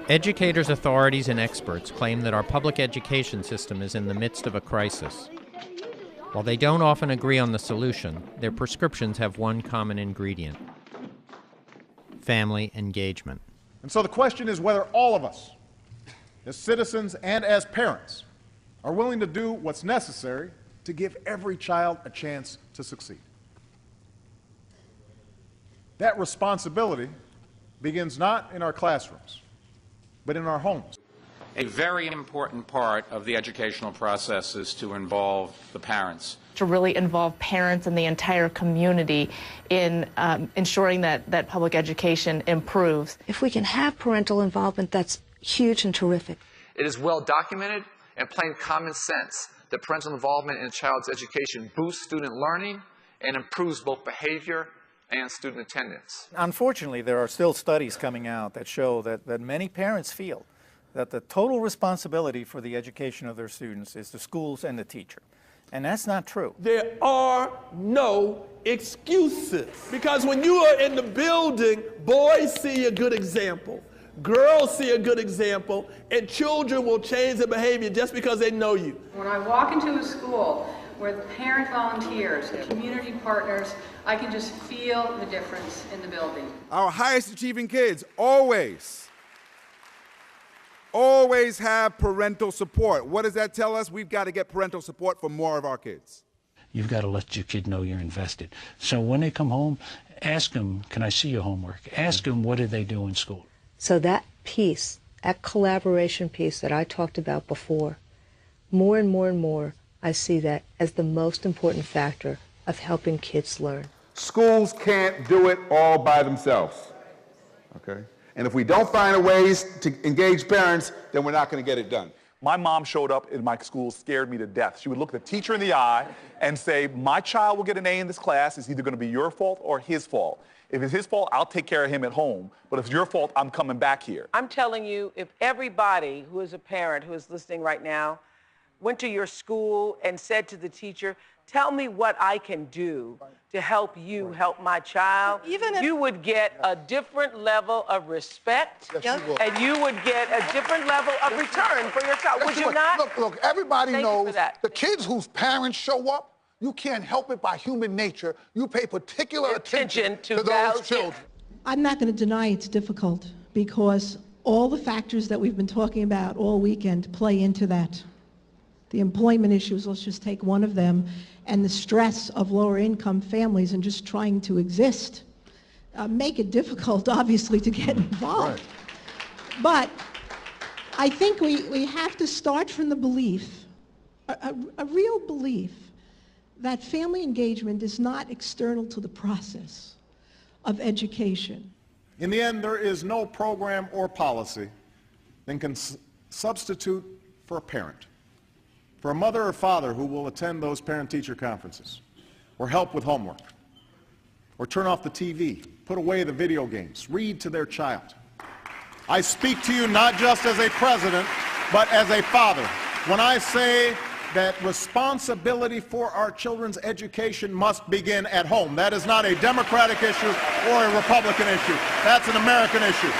Educators, authorities, and experts claim that our public education system is in the midst of a crisis. While they don't often agree on the solution, their prescriptions have one common ingredient: family engagement. And so the question is whether all of us, as citizens and as parents, are willing to do what's necessary to give every child a chance to succeed. That responsibility begins not in our classrooms, but in our homes. A very important part of the educational process is to involve the parents. To really involve parents and the entire community in ensuring that public education improves. If we can have parental involvement, that's huge and terrific. It is well documented and plain common sense that parental involvement in a child's education boosts student learning and improves both behavior and student attendance. Unfortunately, there are still studies coming out that show that many parents feel that the total responsibility for the education of their students is the schools and the teacher. And that's not true. There are no excuses. Because when you are in the building, boys see a good example, girls see a good example, and children will change their behavior just because they know you. When I walk into a school with parent volunteers and community partners, I can just feel the difference in the building. Our highest achieving kids always have parental support. What does that tell us? We've got to get parental support for more of our kids. You've got to let your kid know you're invested. So when they come home, ask them, can I see your homework? Ask them, what did they do in school? So that piece, that collaboration piece that I talked about before, more and more and more, I see that as the most important factor of helping kids learn. Schools can't do it all by themselves, okay? And if we don't find ways to engage parents, then we're not going to get it done. My mom showed up in my school, scared me to death. She would look the teacher in the eye and say, my child will get an A in this class. It's either going to be your fault or his fault. If it's his fault, I'll take care of him at home. But if it's your fault, I'm coming back here. I'm telling you, if everybody who is a parent who is listening right now went to your school and said to the teacher, tell me what I can do to help you help my child, you would get a different level of respect, and you would get a different level of return for your child. Would you not? Look, everybody knows the kids whose parents show up, you can't help it by human nature. You pay particular attention to those children. I'm not going to deny it's difficult, because all the factors that we've been talking about all weekend play into that. The employment issues, let's just take one of them, and the stress of lower income families and just trying to exist make it difficult, obviously, to get involved. Right. But I think we have to start from the belief, a real belief, that family engagement is not external to the process of education. In the end, there is no program or policy that can substitute for a parent, for a mother or father who will attend those parent-teacher conferences, or help with homework, or turn off the TV, put away the video games, read to their child. I speak to you not just as a president, but as a father, when I say that responsibility for our children's education must begin at home. That is not a Democratic issue or a Republican issue. That's an American issue.